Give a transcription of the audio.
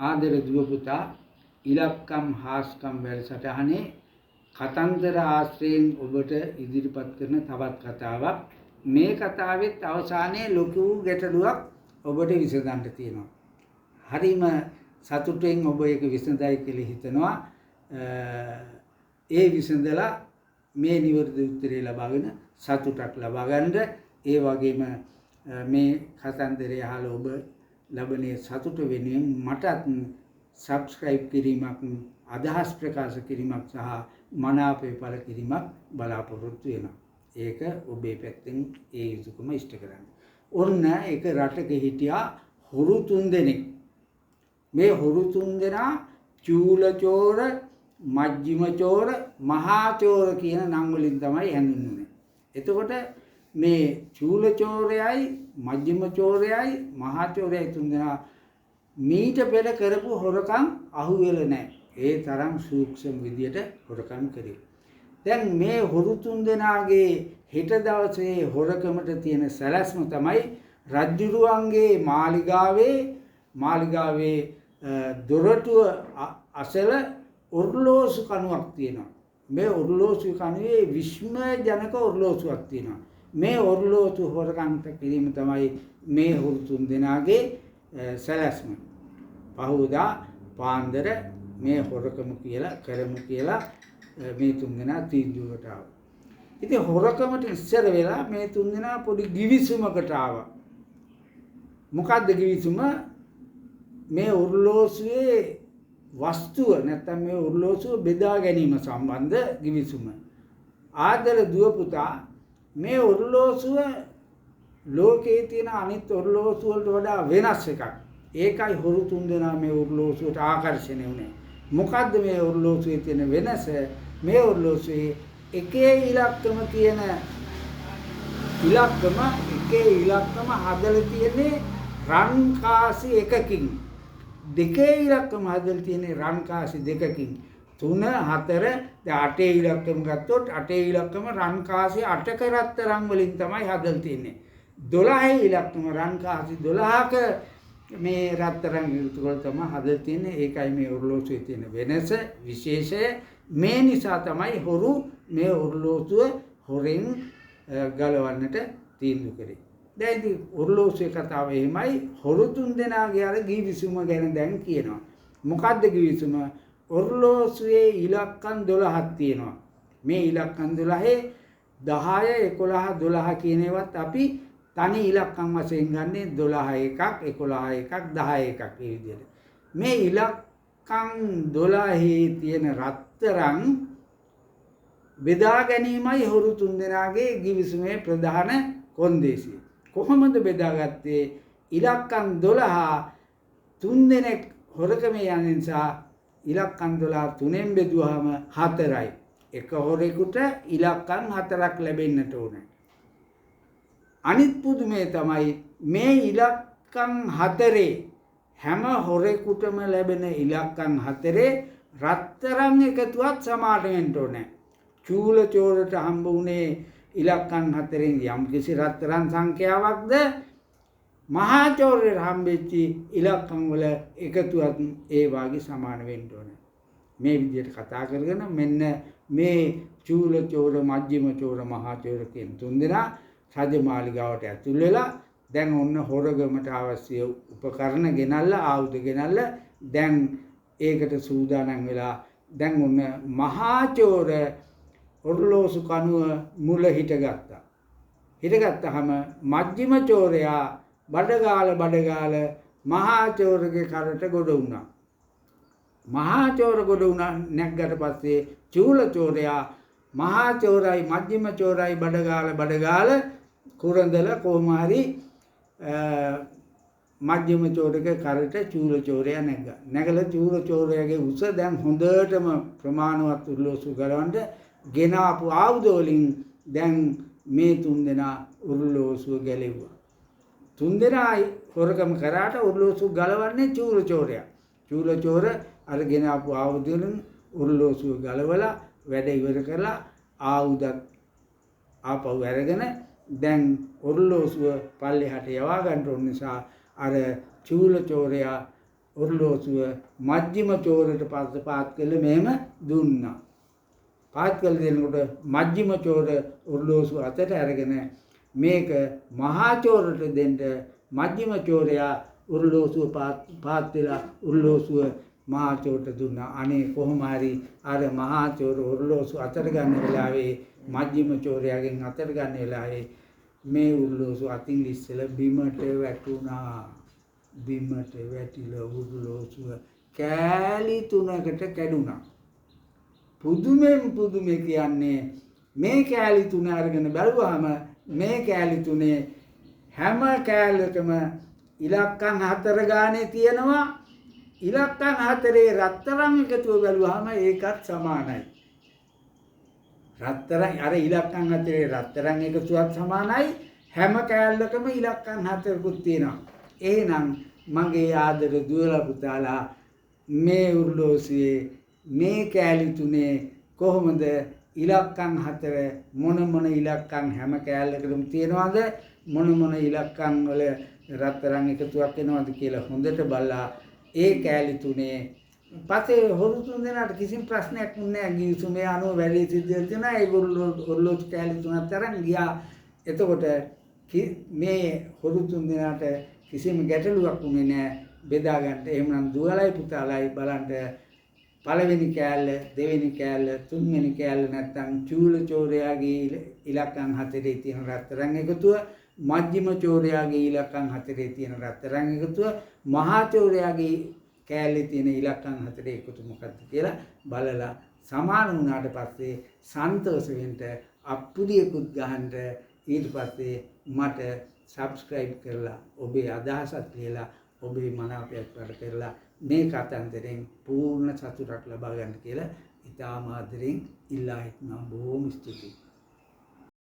ආදර දුව පුතා ඉලක්කම් හාස්කම් වැඩසටහනේ කතන්දර ආශ්‍රයෙන් ඔබට ඉදිරිපත් කරන තවත් කතාවක්. මේ කතාවෙත් අවසානයේ ලොකු ගැටලුවක් ඔබට විසඳන්න තියෙනවා. හරිම සතුටෙන් ඔබ ඒක විසඳයි කියලා හිතනවා. ඒ විසඳලා මේ නිවැරදි උත්තරේ ලබාගෙන සතුටක් ලබා ගන්න. ඒ වගේම මේ කතන්දරය අහලා ඔබ ලබනේ සතුට වෙනුවෙන් මටත් subscribe කිරීමක්, අදහස් ප්‍රකාශ කිරීමක් සහ මනාපය පළ කිරීමක් බලාපොරොත්තු වෙනවා. ඒක ඔබේ පැත්තෙන් ඒ යුතුයකම ඉෂ්ට කරන්න. ඔන්න ඒක රටක හිටියා හොරු 3 දෙනෙක්. මේ හොරු 3 දෙනා චූල චෝර, මජ්ජිම චෝර, මහා චෝර කියන නම් වලින් තමයි හඳුන්වන්නේ. එතකොට මේ චූල චෝරයයි, මජ්ජිම චෝරයයි, මහා චෝරයයි 3 දෙනා මීට පෙර කරපු හොරකම් අහුවෙලා නැහැ. ඒ තරම් සූක්ෂම විදියට හොරකම් කරේ. දැන් මේ හොරු 3 දෙනාගේ හෙට දවසේ හොරකමට තියෙන සැලැස්ම තමයි රජුරුවන්ගේ මාලිගාවේ දොරටුව අසල ඔර්ලෝසු කණුවක් තියෙනවා. මේ ඔර්ලෝසු කණුවේ විස්මයජනක ඔර්ලෝසුවක් තියෙනවා. මේ ඔර්ලෝසු හොරකම් කිරීම තමයි මේ හොරු 3 දෙනාගේ සැලැස්ම. පහවදා පාන්දර මේ හොරකම කියලා කරමු කියලා මේ 3 දෙනා තීන්දුවකට ආවා. ඉතින් හොරකමට ඉස්සර වෙලා මේ 3 දෙනා පොඩි ගිවිසුමකට ආවා. මොකද්ද ගිවිසුම? මේ ඔර්ලෝසුවේ වස්තුව නැත්නම් මේ ඔර්ලෝසුව බෙදා ගැනීම සම්බන්ධ ගිවිසුම. ආදර දුව පුතා මේ ඔර්ලෝසුව ලෝකයේ තියෙන අනිත් ඔර්ලෝසු වලට වඩා වෙනස් එකක්. ඒකයි හොරු 3 දෙනා මේ ඔර්ලෝසුවට ආකර්ෂණය වුණේ. මොකද්ද මේ ඔර්ලෝසුවේ තියෙන වෙනස? මේ ඔර්ලෝසුවේ එකේ ඉලක්කම කියන එකේ ඉලක්කම හදලා තියෙන්නේ රන් කාසි එකකින්. දෙකේ ඉලක්කම හදලා තියෙන්නේ රන් කාසි දෙකකින්. 3 4 දැන් 8 ඉලක්කම ගත්තොත් 8 ඉලක්කම රන් කාසි 8ක රත්තරන් වලින් තමයි හදලා තියෙන්නේ. 12 ඉලක්කම රන් කාසි 12ක මේ රත්තරන් වල තමයි හදලා තියෙන්නේ. ඒකයි මේ ඔර්ලෝසුවේ තියෙන වෙනස, විශේෂය. මේ නිසා තමයි හොරු මේ ඔර්ලෝසුව හොරෙන් ගලවන්නට තීන්දුව කරේ. දැන් ඉතින් ඔර්ලෝසුවේ කතාව එහෙමයි. හොරු 3 දෙනාගේ අර ගිවිසුම ගැන දැන් කියනවා. මොකද්ද ගිවිසුම? ඔර්ලෝසුවේ ඉලක්කම් 12ක් තියෙනවා. මේ ඉලක්කම් 12 10 11 12 කියන ඒවාත් අපි තනි ඉලක්කම් වශයෙන් ගන්නේ 12 එකක්, 11 එකක්, 10 එකක් මේ විදිහට. මේ ඉලක්කම් 12 තියෙන රත්තරන් බෙදා ගැනීමයි හොරු 3 දෙනාගේ ගිවිසුමේ ප්‍රධාන කොන්දේසිය. කොහොමද බෙදාගත්තේ? ඉලක්කම් 12 3 දෙනෙක් හොරකමේ යන නිසා ඉලක්කම් 12 3ෙන් බෙදුවාම 4යි. එක හොරෙකුට ඉලක්කම් 4ක් ලැබෙන්නට ඕනේ. අනිත් පුදුමේ තමයි මේ ඉලක්කම් 4 හැම හොරෙකුටම ලැබෙන ඉලක්කම් 4 රත්තරන් එකතුවත් සමාන වෙන්න ඕනේ. චූල චෝරට හම්බ වුණේ ඉලක්කම් 4න් යම් කිසි රත්තරන් සංඛ්‍යාවක්ද මහා චෝරයට හම්බෙච්ච ඉලක්කම් වල එකතුවත් ඒ වාගේ සමාන වෙන්න ඕනේ. මේ විදිහට කතා කරගෙන මෙන්න මේ චූල චෝර, මජ්ජිම චෝර, මහා චෝර කියන 3 දෙනා රජමාලිගාවට ඇතුල් වෙලා දැන් ඔන්න හොරගමට අවශ්‍ය උපකරණ ගෙනල්ලා, ආයුධ ගෙනල්ලා දැන් ඒකට සූදානම් වෙලා දැන් ඔන්න මහා චෝර ඔර්ලෝසු කණුව මුල හිටගත්තා. හිටගත්තාම මජ්ජිම චෝරයා බඩගාල මහා චෝරගේ කරට ගොඩ වුණා. මහා චෝර ගොඩ වුණා නැග්ගට පස්සේ චූල චෝරයා මහා චෝරයි මජ්ජිම චෝරයි බඩගාල කුරඳල කොහොම හරි මජ්ජිම චෝරගේ කරට චූල චෝරයා නැග්ගා. නැගලා චූල චෝරයාගේ උස දැන් හොඳටම ප්‍රමාණවත් ඔර්ලෝසු ගලවන්න ගෙන ආපු ආයුධ වලින් දැන් මේ 3 දෙනා ඔර්ලෝසුව ගැලෙව්වා. 3 දෙනා හොරකම කරාට ඔර්ලෝසු ගලවන්නේ චූල චෝරයා. චූල චෝර අරගෙන ආපු ආයුධ වලින් ඔර්ලෝසුව ගලවලා වැඩ ඉවර කරලා ආයුධත් ආපහු අරගෙන දැන් ඔර්ලෝසුව පල්ලෙහාට යවා ගන්න ඕන නිසා අර චූල චෝරයා ඔරලෝසුව මජ්ක්‍ධිම චෝරයට පස්සේ පාත් කළ මෙහෙම දුන්නා. පාත් කළ දෙනකොට මජ්ක්‍ධිම චෝර ඔරලෝසුව අතට අරගෙන මේක මහා චෝරට දෙන්න මජ්ක්‍ධිම චෝරයා ඔරලෝසුව පාත් වෙලා ඔරලෝසුව මහා චෝරට දුන්නා. අනේ කොහොම හරි අර මහා චෝර ඔරලෝසුව අතට ගන්න වෙලාවේ මජ්ක්‍ධිම චෝරයාගෙන් අතට ගන්න වෙලාවේ මේ ඔරලෝසුව අතින් ඉස්සෙලා බිමට වැටුණා. බිමට වැටිලා ඔරලෝසුව කෑලි 3කට කැඩුනා. පුදුමෙන් පුදුමේ කියන්නේ මේ කෑලි 3 අරගෙන බැලුවාම මේ කෑලි 3 හැම කෑල්ලකම ඉලක්කම් 4 ගානේ තියෙනවා. ඉලක්කම් 4 රත්තරන් එකතුව බැලුවාම ඒකත් සමානයි. රත්තරන් අර ඉලක්කම් 4 රත්තරන් එකතුවත් සමානයි. හැම කෑල්ලකම ඉලක්කම් 4කුත් තියෙනවා. එහෙනම් මගේ ආදර දුවලා පුතාලා මේ ඔරලෝසුවේ මේ කෑලි 3 කොහොමද ඉලක්කම් 4 මොන ඉලක්කම් හැම කෑල්ලකටම තියෙනවද මොන ඉලක්කම් වල රත්තරන් එකතුවක් වෙනවද කියලා හොඳට බලලා ඒ කෑලි 3 පස්සේ හොරු 3 දෙනාට කිසිම ප්‍රශ්නයක් නැහැ. ගිවිසුමේ අනුව වැඩි සිද්ධ වෙනවා. ඒගොල්ලෝ ඔරලෝසු කෑලි 3ක් තරම් ගියා. එතකොට මේ හොරු 3 දෙනාට කිසිම ගැටලුවක් වුණේ නැහැ බෙදා ගන්න. එහෙමනම් දුවලයි පුතාලයි බලන්න පළවෙනි කෑල්ල, දෙවෙනි කෑල්ල, තුන්වෙනි කෑල්ල නැත්තම් චූල චෝරයාගේ ඉලක්කම් 4 තියෙන රත්තරන් එකතුව, මජ්ක්‍ධිම චෝරයාගේ ඉලක්කම් 4 තියෙන රත්තරන් එකතුව, මහා චෝරයාගේ කෑල්ලේ තියෙන ඉලක්කම් 4 එකතු මොකක්ද කියලා බලලා සමාන වුණාට පස්සේ සන්තෝෂ වෙන්න අප්පුඩියකුත් ගහන්න ඊට පස්සේ මට subscribe කරලා ඔබේ අදහසත් ලියලා ඔබේ මනාපයක් වැඩ කරලා මේ කතන්දරෙන් පූර්ණ සතුටක් ලබා ගන්න කියලා ඉතාම ආදරෙන් ඉල්ලා හිටනවා. බොහොම ස්තුතියි.